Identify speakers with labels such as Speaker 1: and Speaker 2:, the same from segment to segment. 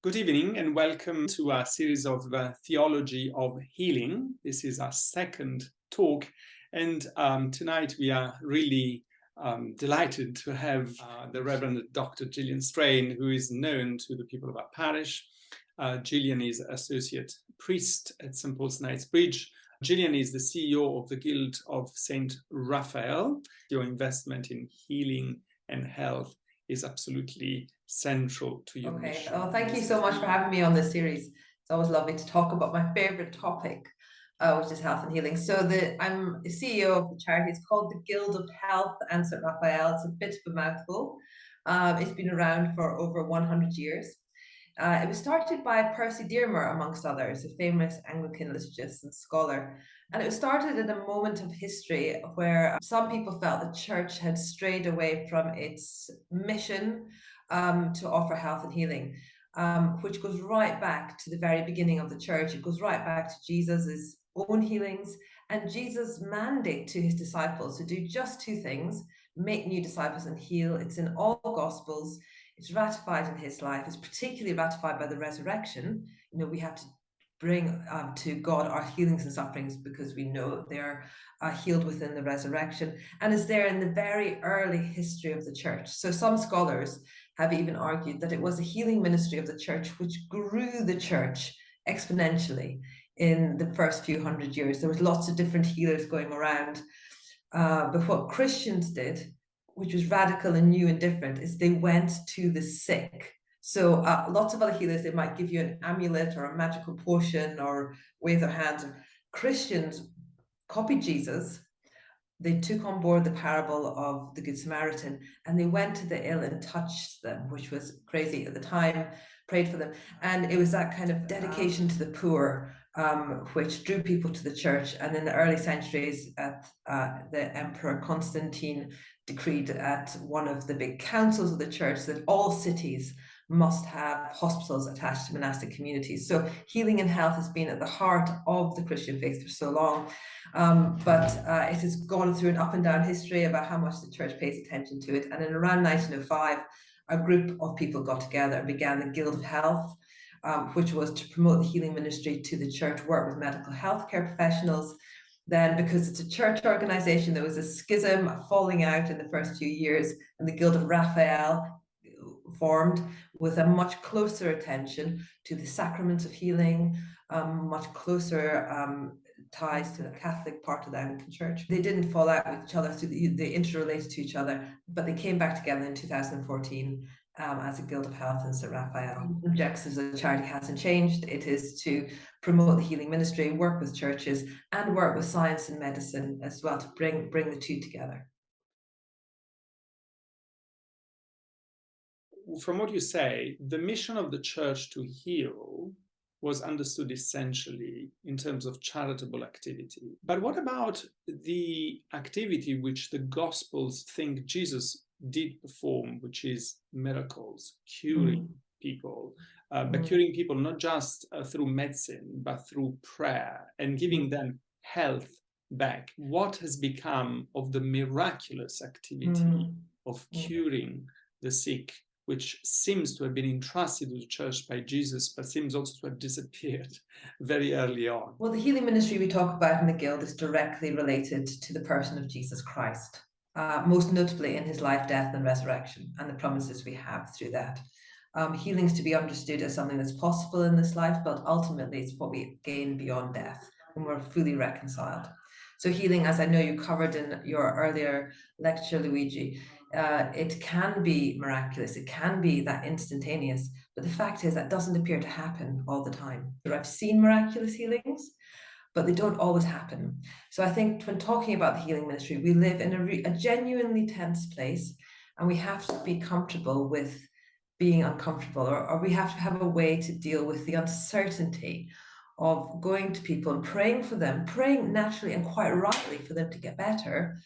Speaker 1: Good evening and welcome to our series of Theology of Healing. This is our second talk, and tonight we are really delighted to have the Reverend Dr. Gillian Straine, who is known to the people of our parish. Gillian is Associate Priest at St. Paul's Knightsbridge. Gillian is the CEO of the Guild of St. Raphael. Your investment in healing and health is absolutely central to your mission.
Speaker 2: Oh, thank you so much for having me on this series. It's always lovely to talk about my favorite topic, which is health and healing. So I'm CEO of the charity. It's called the Guild of Health and St. Raphael. It's a bit of a mouthful. It's been around for over 100 years. It was started by Percy Dearmer, amongst others, a famous Anglican liturgist and scholar. And it was started at a moment of history where some people felt the church had strayed away from its mission to offer health and healing, which goes right back to the very beginning of the church. It goes right back to Jesus's own healings and Jesus' mandate to his disciples to do just two things: make new disciples and heal. It's in all Gospels. It's ratified in his life. It's particularly ratified by the resurrection. You know, we have to bring to God our healings and sufferings because we know they're healed within the resurrection, and is there in the very early history of the church. So some scholars have even argued that it was the healing ministry of the church which grew the church exponentially in the first few hundred years. There was lots of different healers going around, but what Christians did, which was radical and new and different, is they went to the sick. So lots of other healers, they might give you an amulet or a magical potion or wave their hands. Christians copied Jesus. They took on board the parable of the Good Samaritan, and they went to the ill and touched them, which was crazy at the time, prayed for them. And it was that kind of dedication to the poor which drew people to the church. And in the early centuries, the Emperor Constantine decreed at one of the big councils of the church that all cities must have hospitals attached to monastic communities. So healing and health has been at the heart of the Christian faith for so long, but it has gone through an up and down history about how much the church pays attention to it. And in around 1905, a group of people got together and began the Guild of Health, which was to promote the healing ministry to the church, work with medical healthcare professionals. Then, because it's a church organization, there was a schism, a falling out in the first few years, and the Guild of Raphael formed with a much closer attention to the sacraments of healing, much closer ties to the Catholic part of the Anglican Church. They didn't fall out with each other, so they interrelated to each other, but they came back together in 2014 as a Guild of Health in St. Raphael. The objectives of the charity hasn't changed. It is to promote the healing ministry, work with churches, and work with science and medicine as well, to bring the two together.
Speaker 1: From what you say, the mission of the church to heal was understood essentially in terms of charitable activity. But what about the activity which the Gospels think Jesus did perform, which is miracles, curing people, but curing people not just through medicine, but through prayer and giving them health back? What has become of the miraculous activity of curing the sick, which seems to have been entrusted to the church by Jesus, but seems also to have disappeared very early on?
Speaker 2: Well, the healing ministry we talk about in the Guild is directly related to the person of Jesus Christ, most notably in his life, death, and resurrection, and the promises we have through that. Healing is to be understood as something that's possible in this life, but ultimately it's what we gain beyond death when we're fully reconciled. So healing, as I know you covered in your earlier lecture, Luigi, it can be miraculous, it can be that instantaneous, but the fact is that doesn't appear to happen all the time. I've seen miraculous healings, but they don't always happen. So I think when talking about the healing ministry, we live in a genuinely tense place, and we have to be comfortable with being uncomfortable, or we have to have a way to deal with the uncertainty of going to people and praying for them, praying naturally and quite rightly for them to get better,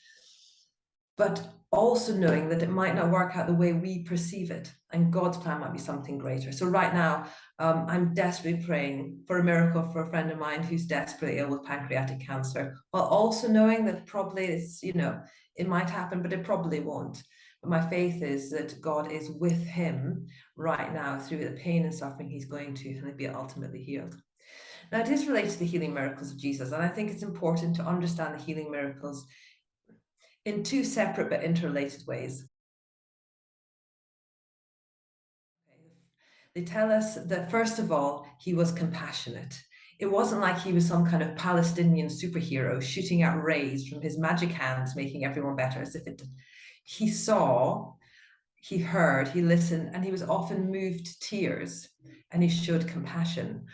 Speaker 2: but also knowing that it might not work out the way we perceive it, and God's plan might be something greater. So right now, I'm desperately praying for a miracle for a friend of mine who's desperately ill with pancreatic cancer, while also knowing that probably it's, it might happen, but it probably won't. But my faith is that God is with him right now through the pain and suffering he's going to, and he'll be ultimately healed. Now, it is related to the healing miracles of Jesus, and I think it's important to understand the healing miracles in two separate but interrelated ways. They tell us that, first of all, he was compassionate. It wasn't like he was some kind of Palestinian superhero shooting out rays from his magic hands, making everyone better, as if it did. He saw, he heard, he listened, and he was often moved to tears, and he showed compassion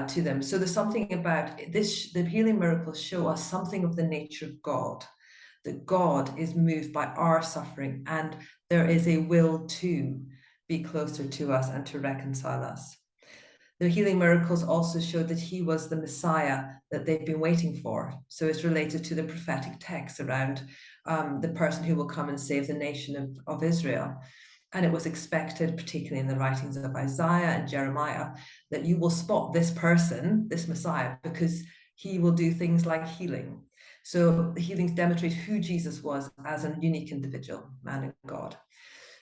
Speaker 2: to them. So there's something about this, the healing miracles show us something of the nature of God, that God is moved by our suffering, and there is a will to be closer to us and to reconcile us. The healing miracles also showed that he was the Messiah that they've been waiting for. So it's related to the prophetic texts around the person who will come and save the nation of Israel. And it was expected, particularly in the writings of Isaiah and Jeremiah, that you will spot this person, this Messiah, because he will do things like healing. So the healings demonstrate who Jesus was as a unique individual, man and God.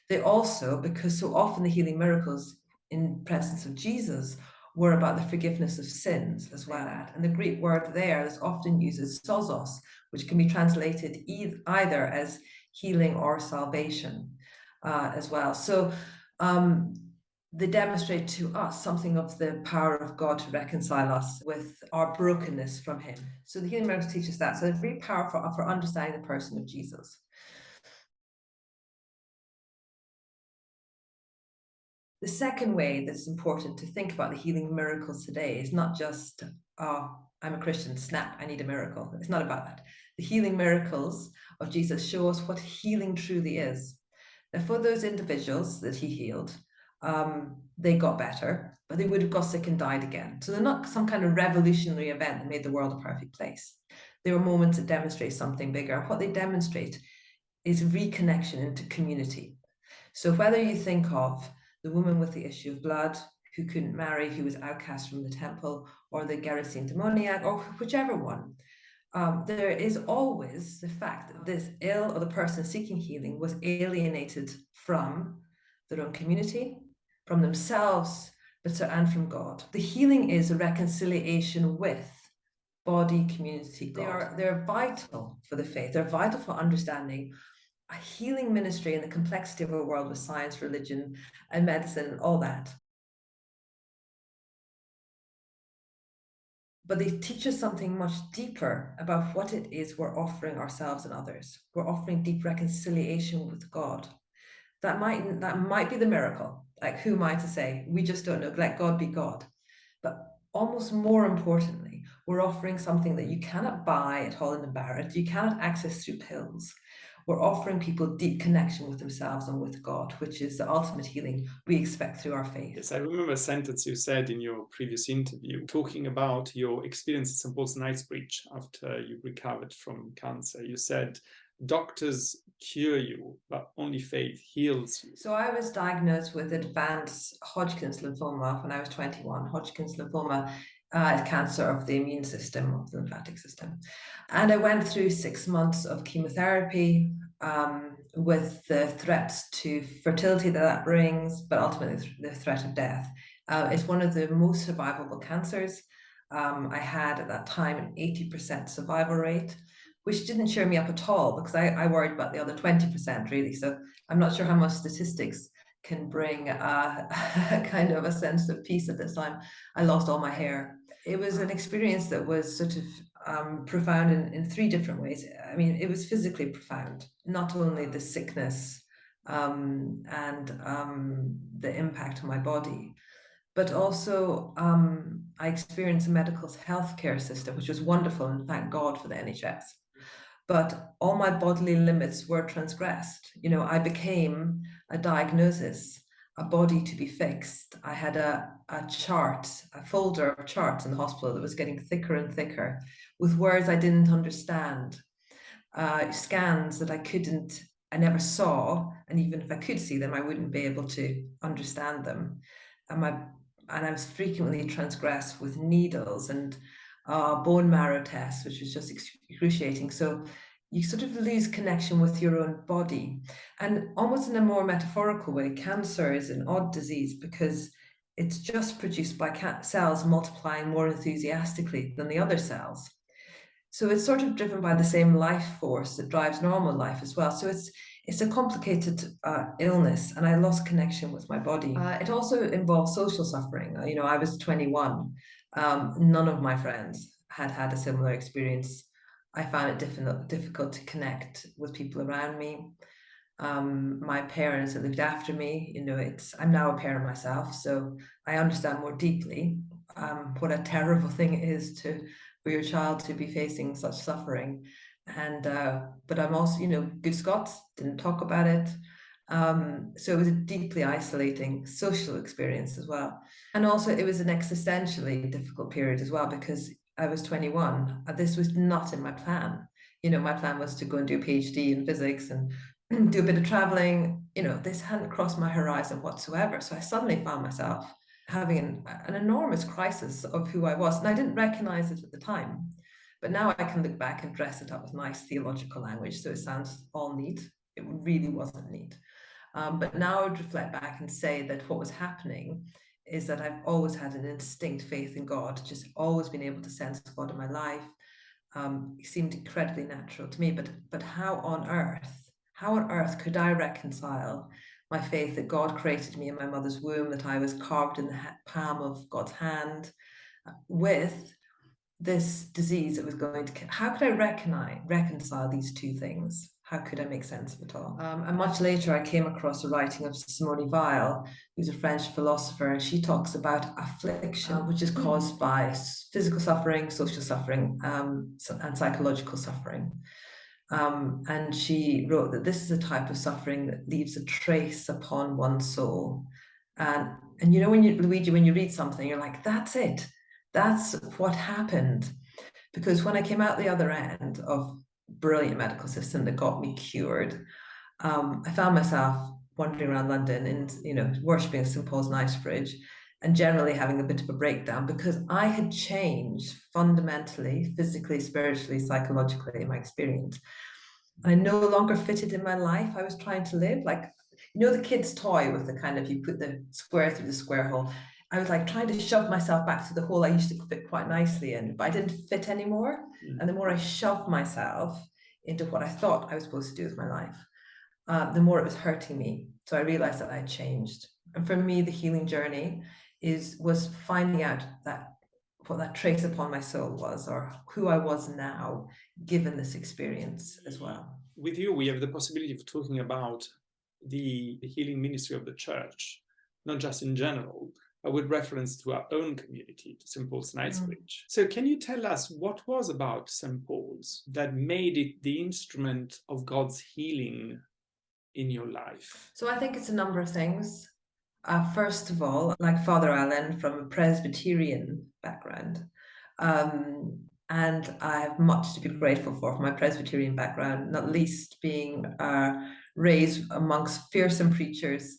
Speaker 2: They also, because so often the healing miracles in presence of Jesus were about the forgiveness of sins as well. And the Greek word there is often used as sosos, which can be translated either as healing or salvation as well. So they demonstrate to us something of the power of God to reconcile us with our brokenness from him. So the healing miracles teach us that. So they're very powerful for understanding the person of Jesus. The second way that's important to think about the healing miracles today is not just, oh, I'm a Christian, snap, I need a miracle. It's not about that. The healing miracles of Jesus show us what healing truly is. Now, for those individuals that he healed, they got better, but they would have got sick and died again. So they're not some kind of revolutionary event that made the world a perfect place. There are moments that demonstrate something bigger. What they demonstrate is reconnection into community. So whether you think of the woman with the issue of blood who couldn't marry, who was outcast from the temple, or the Gerasene demoniac, or whichever one, there is always the fact that this ill or the person seeking healing was alienated from their own community, from themselves, and from God. The healing is a reconciliation with body, community, God. They're vital for the faith. They're vital for understanding a healing ministry in the complexity of a world with science, religion, and medicine, all that. But they teach us something much deeper about what it is we're offering ourselves and others. We're offering deep reconciliation with God. That might be the miracle. Like, who am I to say? We just don't know. Let God be God. But almost more importantly, we're offering something that you cannot buy at Holland & Barrett, you cannot access through pills. We're offering people deep connection with themselves and with God, which is the ultimate healing we expect through our faith.
Speaker 1: Yes, I remember a sentence you said in your previous interview, talking about your experience at St. Paul's Knightsbridge after you recovered from cancer. You said, doctors cure you, but only faith heals you.
Speaker 2: So I was diagnosed with advanced Hodgkin's lymphoma when I was 21. Hodgkin's lymphoma is cancer of the immune system, of the lymphatic system. And I went through 6 months of chemotherapy with the threats to fertility that brings, but ultimately the threat of death. It's one of the most survivable cancers. I had at that time an 80% survival rate, which didn't cheer me up at all, because I worried about the other 20% really. So I'm not sure how much statistics can bring a kind of a sense of peace at this time. I lost all my hair. It was an experience that was sort of profound in 3 different ways. I mean, it was physically profound, not only the sickness and the impact on my body, but also I experienced a medical healthcare system, which was wonderful, and thank God for the NHS. But all my bodily limits were transgressed. You know, I became a diagnosis, a body to be fixed. I had a chart, a folder of charts in the hospital that was getting thicker and thicker with words I didn't understand, scans that I never saw, and even if I could see them, I wouldn't be able to understand them. And I was frequently transgressed with needles and bone marrow tests, which was just excruciating. So you sort of lose connection with your own body. And almost in a more metaphorical way, cancer is an odd disease because it's just produced by cells multiplying more enthusiastically than the other cells. So it's sort of driven by the same life force that drives normal life as well. So it's a complicated illness, and I lost connection with my body. It also involves social suffering. You know, I was 21. None of my friends had had a similar experience. I found it difficult to connect with people around me. My parents that looked after me, you know, I'm now a parent myself, so I understand more deeply what a terrible thing it is for your child to be facing such suffering. And but I'm also, you know, good Scots, didn't talk about it. So it was a deeply isolating social experience as well. And also it was an existentially difficult period as well, because I was 21. This was not in my plan. You know, my plan was to go and do a PhD in physics and do a bit of traveling. You know, this hadn't crossed my horizon whatsoever. So I suddenly found myself having an enormous crisis of who I was. And I didn't recognize it at the time. But now I can look back and dress it up with nice theological language. So it sounds all neat. It really wasn't neat. But now I would reflect back and say that what was happening is that I've always had an instinct faith in God, just always been able to sense God in my life. It seemed incredibly natural to me. But how on earth could I reconcile my faith that God created me in my mother's womb, that I was carved in the palm of God's hand, with this disease that was going to... How could I reconcile these two things? How could I make sense of it all? And much later, I came across a writing of Simone Weil, who's a French philosopher, and she talks about affliction, which is caused by physical suffering, social suffering, and psychological suffering. And she wrote that this is a type of suffering that leaves a trace upon one's soul. And you know, Luigi, when you read something, you're like, that's it. That's what happened. Because when I came out the other end of brilliant medical system that got me cured, I found myself wandering around London and, you know, worshipping at St. Paul's Knightsbridge and generally having a bit of a breakdown because I had changed fundamentally, physically, spiritually, psychologically in my experience. I no longer fitted in my life. I was trying to live like, you know, the kid's toy with the kind of, you put the square through the square hole. I was like trying to shove myself back to the hole I used to fit quite nicely in, but I didn't fit anymore. And the more I shoved myself into what I thought I was supposed to do with my life, the more it was hurting me. So I realized that I had changed. And for me, the healing journey was finding out that what that trace upon my soul was, or who I was now, given this experience as well.
Speaker 1: With you, we have the possibility of talking about the healing ministry of the church, not just in general, but with reference to our own community, to St. Paul's Knightsbridge. So can you tell us what was about St. Paul's that made it the instrument of God's healing in your life?
Speaker 2: So I think it's a number of things. First of all, like Father Allen, from a Presbyterian background, and I have much to be grateful for my Presbyterian background, not least being raised amongst fearsome preachers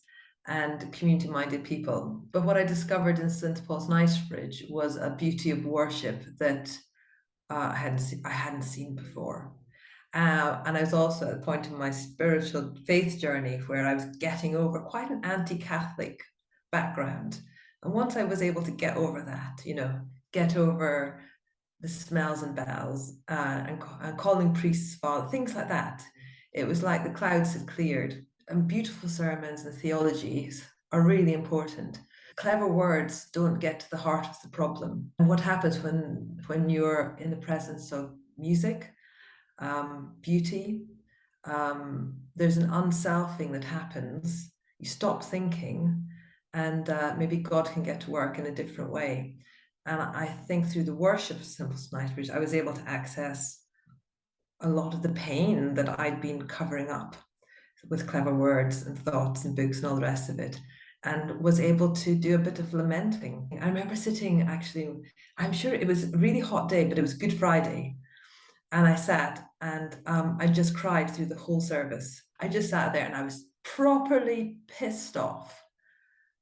Speaker 2: and community-minded people. But what I discovered in St. Paul's Knightsbridge was a beauty of worship that I hadn't seen before. And I was also at a point in my spiritual faith journey where I was getting over quite an anti-Catholic background. And once I was able to get over that, you know, get over the smells and bells and calling priests father, things like that, it was like the clouds had cleared. And beautiful sermons and theologies are really important. Clever words don't get to the heart of the problem. And what happens when you're in the presence of music, beauty, there's an unselfing that happens. You stop thinking, and maybe God can get to work in a different way. And I think through the worship of St. Paul's Knightsbridge, I was able to access a lot of the pain that I'd been covering up with clever words and thoughts and books and all the rest of it, and was able to do a bit of lamenting. I remember sitting, actually, I'm sure it was a really hot day, but it was Good Friday. And I sat and I just cried through the whole service. I just sat there and I was properly pissed off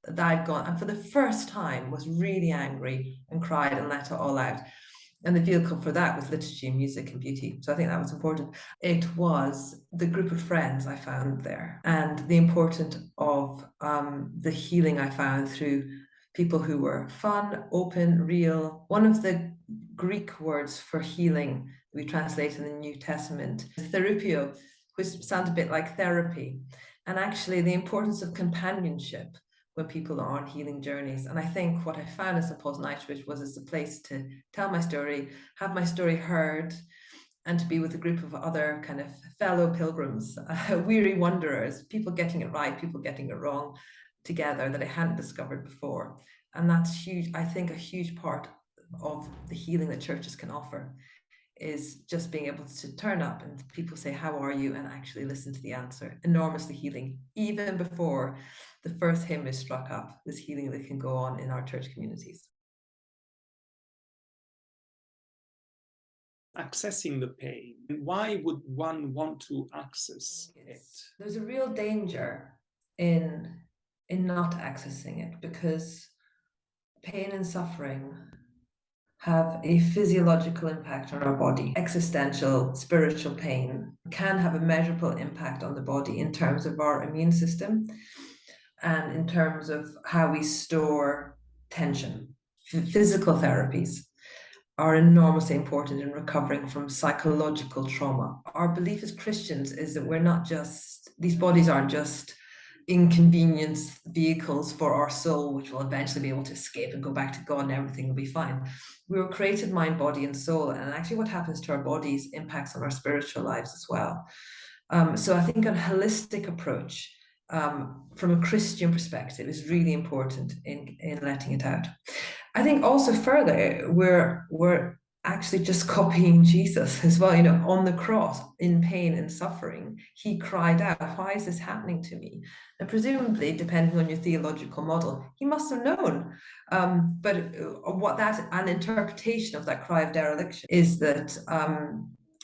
Speaker 2: that I'd gone, and for the first time was really angry and cried and let it all out. And the vehicle for that was liturgy, music, and beauty. So I think that was important. It was the group of friends I found there, and the importance of the healing I found through people who were fun, open, real. One of the Greek words for healing we translate in the New Testament, therapio, which sounds a bit like therapy. And actually the importance of companionship when people are on healing journeys. And I think what I found in St. Paul's Knightsbridge was it's a place to tell my story, have my story heard, and to be with a group of other kind of fellow pilgrims, weary wanderers, people getting it right, people getting it wrong together that I hadn't discovered before. And that's huge. I think a huge part of the healing that churches can offer is just being able to turn up and people say, how are you? And actually listen to the answer. Enormously healing. Even before the first hymn is struck up, there's healing that can go on in our church communities.
Speaker 1: Accessing the pain. Why would one want to access it?
Speaker 2: There's a real danger in not accessing it, because pain and suffering have a physiological impact on our body. Existential, spiritual pain can have a measurable impact on the body in terms of our immune system and in terms of how we store tension. Physical therapies are enormously important in recovering from psychological trauma. Our belief as Christians is that we're not just, these bodies aren't just inconvenience vehicles for our soul, which will eventually be able to escape and go back to God and everything will be fine. We were created mind, body, and soul, and actually what happens to our bodies impacts on our spiritual lives as well. So I think a holistic approach from a Christian perspective is really important in letting it out. I think also further, we're actually just copying Jesus as well. You know, on the cross, in pain and suffering, he cried out, why is this happening to me? And presumably, depending on your theological model, he must have known. But what that, an interpretation of that cry of dereliction is that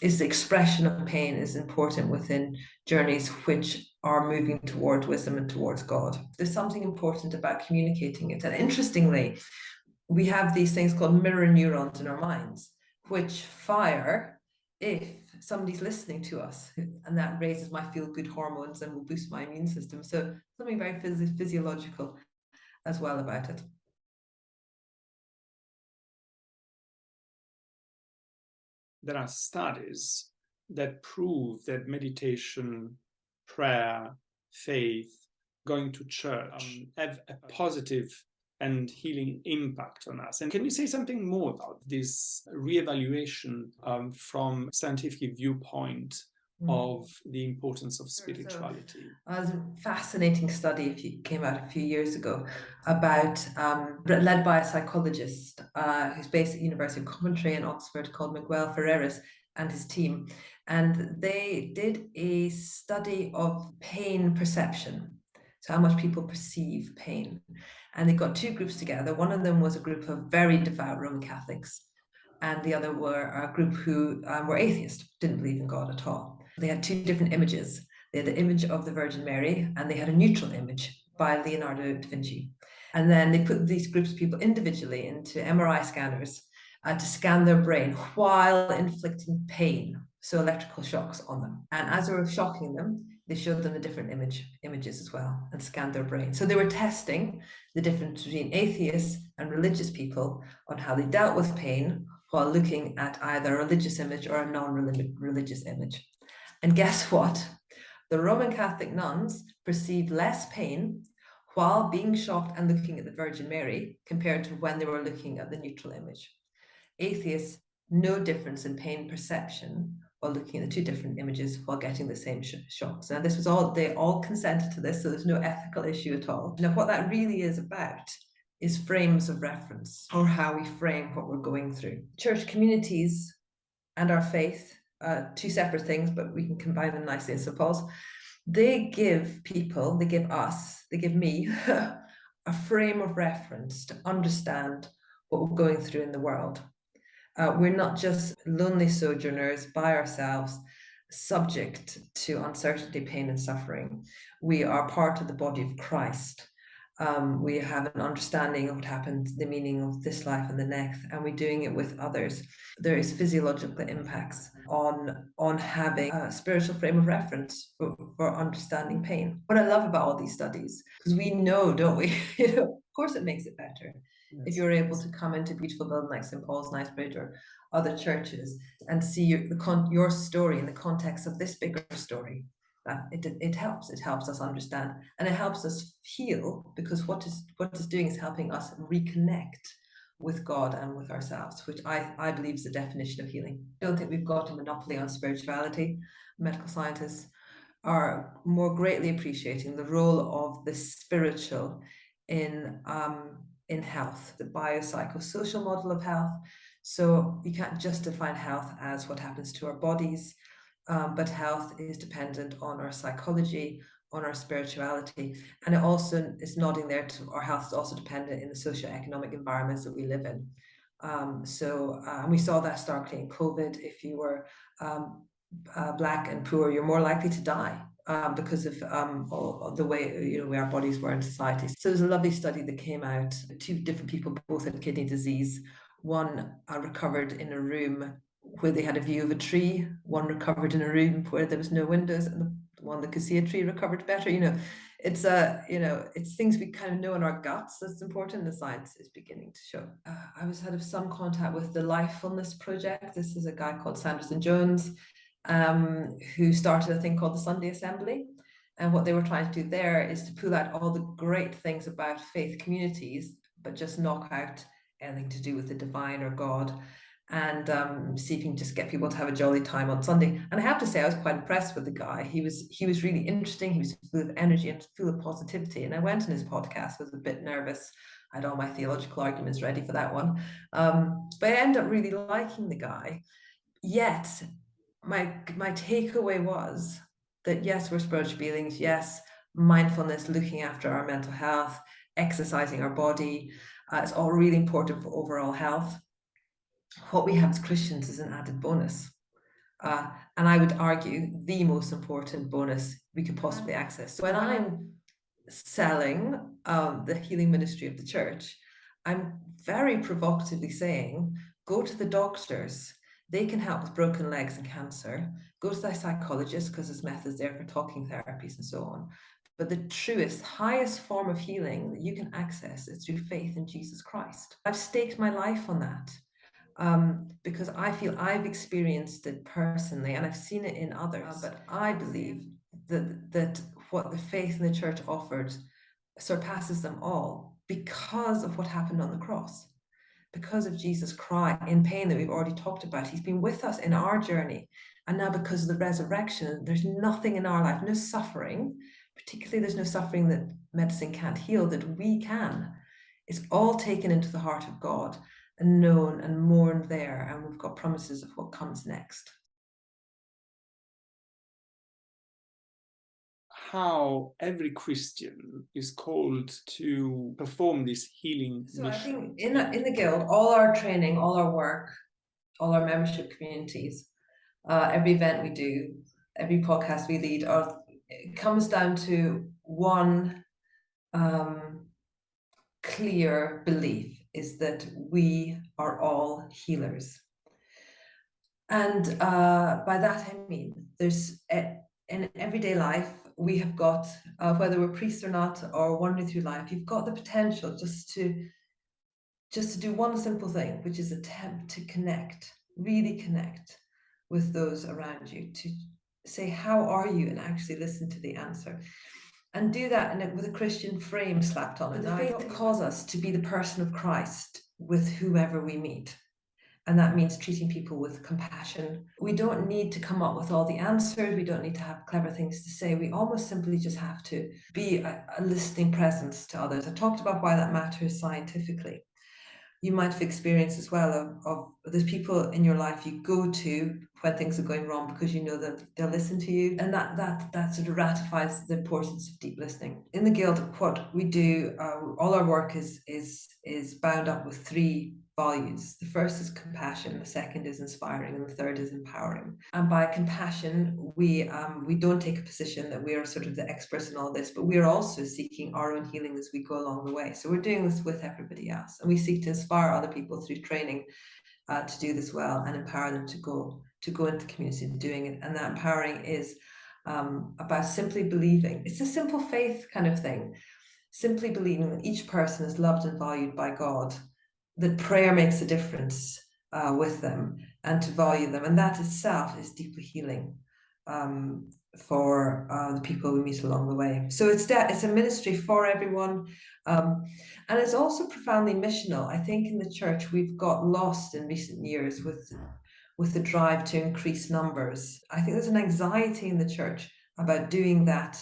Speaker 2: is the expression of pain is important within journeys which are moving towards wisdom and towards God. There's something important about communicating it. And interestingly, we have these things called mirror neurons in our minds, which fire if somebody's listening to us, and that raises my feel-good hormones and will boost my immune system. So something very physiological as well about it.
Speaker 1: There are studies that prove that meditation, prayer, faith, going to church have a positive and healing impact on us. And can you say something more about this reevaluation from scientific viewpoint of the importance of spirituality?
Speaker 2: So, there's a fascinating study came out a few years ago about, led by a psychologist who's based at the University of Coventry in Oxford called Miguel Ferreras and his team. And they did a study of pain perception. So how much people perceive pain. And they got two groups together. One of them was a group of very devout Roman Catholics, and the other were a group who were atheist, didn't believe in God at all. They had two different images. They had the image of the Virgin Mary, and they had a neutral image by Leonardo da Vinci. And then they put these groups of people individually into MRI scanners to scan their brain while inflicting pain, so electrical shocks on them. And as they were shocking them, they showed them the different images as well and scanned their brain. So they were testing the difference between atheists and religious people on how they dealt with pain while looking at either a religious image or a non-religious image. And guess what? The Roman Catholic nuns perceived less pain while being shocked and looking at the Virgin Mary compared to when they were looking at the neutral image. Atheists, no difference in pain perception while looking at the two different images while getting the same shocks. Now, this was all, they all consented to this, so there's no ethical issue at all. Now, what that really is about is frames of reference, or how we frame what we're going through. Church communities and our faith, two separate things, but we can combine them nicely in St. Paul's. They give people, they give us, they give me a frame of reference to understand what we're going through in the world. We're not just lonely sojourners by ourselves, subject to uncertainty, pain, and suffering. We are part of the body of Christ. We have an understanding of what happened, the meaning of this life and the next, and we're doing it with others. There is physiological impacts on having a spiritual frame of reference for understanding pain. What I love about all these studies, because we know, don't we? Of course it makes it better. Yes. If you're able to come into a beautiful building like St. Paul's, Knightsbridge, or other churches and see your story in the context of this bigger story. It helps us understand, and it helps us heal, because what it's doing is helping us reconnect with God and with ourselves, which I believe is the definition of healing. I don't think we've got a monopoly on spirituality. Medical scientists are more greatly appreciating the role of the spiritual in health, the biopsychosocial model of health. So you can't just define health as what happens to our bodies, but health is dependent on our psychology, on our spirituality, and it also is nodding there to our health is also dependent in the socioeconomic environments that we live in. We saw that starkly in COVID. If you were Black and poor, you're more likely to die because of the way our bodies were in society. So there's a lovely study that came out. 2 different people both had kidney disease. One recovered in a room where they had a view of a tree. One recovered in a room where there was no windows, and the one that could see a tree recovered better. It's it's things we kind of know in our guts that's important. The science is beginning to show. I was had some contact with the Lifefulness Project. This is a guy called Sanderson Jones, who started a thing called the Sunday Assembly. And what they were trying to do there is to pull out all the great things about faith communities, but just knock out anything to do with the divine or God, and seeking to just get people to have a jolly time on Sunday. And I have to say, I was quite impressed with the guy. He was really interesting. He was full of energy and full of positivity. And I went on his podcast, was a bit nervous. I had all my theological arguments ready for that one. But I ended up really liking the guy. Yet, my takeaway was that yes, we're spiritual beings. Yes, mindfulness, looking after our mental health, exercising our body, it's all really important for overall health. What we have as Christians is an added bonus. And I would argue the most important bonus we could possibly access. So when I'm selling the healing ministry of the church, I'm very provocatively saying, go to the doctors. They can help with broken legs and cancer. Go to the psychologist, because there's methods there for talking therapies and so on. But the truest, highest form of healing that you can access is through faith in Jesus Christ. I've staked my life on that. Because I feel I've experienced it personally, and I've seen it in others. But I believe that what the faith in the church offered surpasses them all, because of what happened on the cross, because of Jesus' cry in pain that we've already talked about. He's been with us in our journey, and now because of the resurrection, there's nothing in our life, no suffering, particularly there's no suffering that medicine can't heal, that we can. It's all taken into the heart of God and known and mourned there, and we've got promises of what comes next.
Speaker 1: How every Christian is called to perform this healing mission.
Speaker 2: I think in the Guild, all our training, all our work, all our membership communities, every event we do, every podcast we lead, it comes down to one clear belief, is that we are all healers. And by that I mean, there's in everyday life, we have got, whether we're priests or not, or wandering through life, you've got the potential just to do one simple thing, which is attempt to connect, really connect with those around you, to say, how are you? And actually listen to the answer. And do that with a Christian frame slapped on it. The faith calls us to be the person of Christ with whoever we meet. And that means treating people with compassion. We don't need to come up with all the answers. We don't need to have clever things to say. We almost simply just have to be a listening presence to others. I talked about why that matters scientifically. You might have experienced as well of there's people in your life you go to when things are going wrong, because you know that they'll listen to you, and that sort of ratifies the importance of deep listening. In the Guild, what we do, all our work is bound up with 3 values. The first is compassion, the second is inspiring, and the third is empowering. And by compassion, we don't take a position that we are sort of the experts in all this, but we are also seeking our own healing as we go along the way. So we're doing this with everybody else, and we seek to inspire other people through training to do this well, and empower them to go into the community doing it. And that empowering is about simply believing. It's a simple faith kind of thing. Simply believing that each person is loved and valued by God, that prayer makes a difference with them, and to value them. And that itself is deeply healing for the people we meet along the way. So it's a ministry for everyone. And it's also profoundly missional. I think in the church we've got lost in recent years with the drive to increase numbers. I think there's an anxiety in the church about doing that,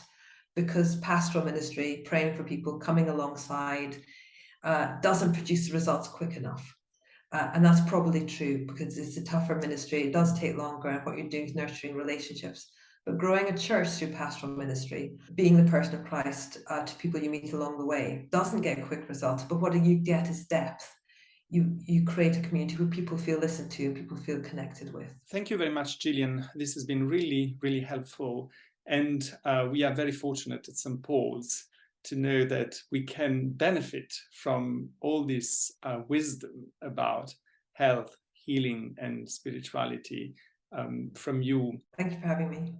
Speaker 2: because pastoral ministry, praying for people, coming alongside, doesn't produce the results quick enough. And that's probably true, because it's a tougher ministry. It does take longer, and what you're doing is nurturing relationships. But growing a church through pastoral ministry, being the person of Christ to people you meet along the way, doesn't get quick results, but what you get is depth. You create a community where people feel listened to and people feel connected with.
Speaker 1: Thank you very much, Gillian. This has been really, really helpful. And we are very fortunate at St. Paul's to know that we can benefit from all this wisdom about health, healing, and spirituality from you.
Speaker 2: Thank you for having me.